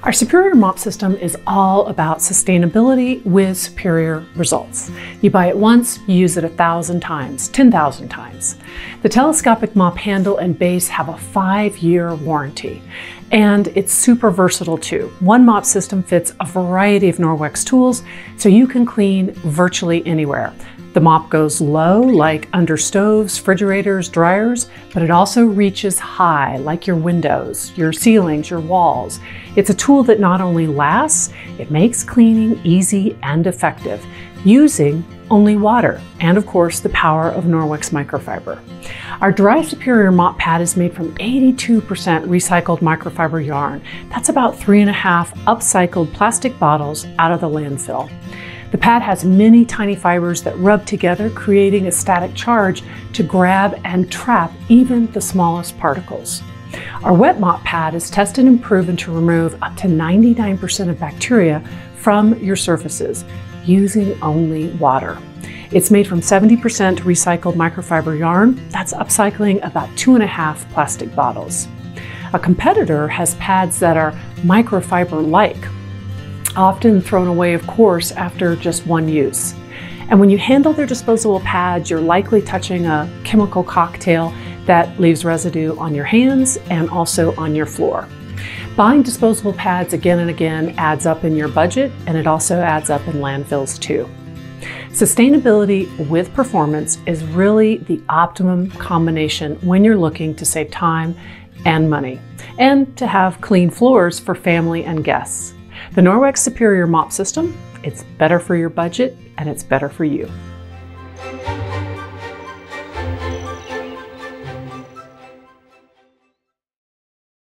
Our superior mop system is all about sustainability with superior results. You buy it once, you use it 1,000 times, 10,000 times. The telescopic mop handle and base have a 5-year warranty, and it's super versatile too. One mop system fits a variety of Norwex tools, so you can clean virtually anywhere. The mop goes low, like under stoves, refrigerators, dryers, but it also reaches high, like your windows, your ceilings, your walls. It's a tool that not only lasts, it makes cleaning easy and effective, using only water, and of course, the power of Norwex microfiber. Our Dry Superior mop pad is made from 82% recycled microfiber yarn. That's about 3.5 upcycled plastic bottles out of the landfill. The pad has many tiny fibers that rub together, creating a static charge to grab and trap even the smallest particles. Our wet mop pad is tested and proven to remove up to 99% of bacteria from your surfaces using only water. It's made from 70% recycled microfiber yarn. That's upcycling about 2.5 plastic bottles. A competitor has pads that are microfiber-like, often thrown away, of course, after just one use. And when you handle their disposable pads, you're likely touching a chemical cocktail that leaves residue on your hands and also on your floor. Buying disposable pads again and again adds up in your budget, and it also adds up in landfills too. Sustainability with performance is really the optimum combination when you're looking to save time and money, and to have clean floors for family and guests. The Norwex Superior Mop System, it's better for your budget and it's better for you.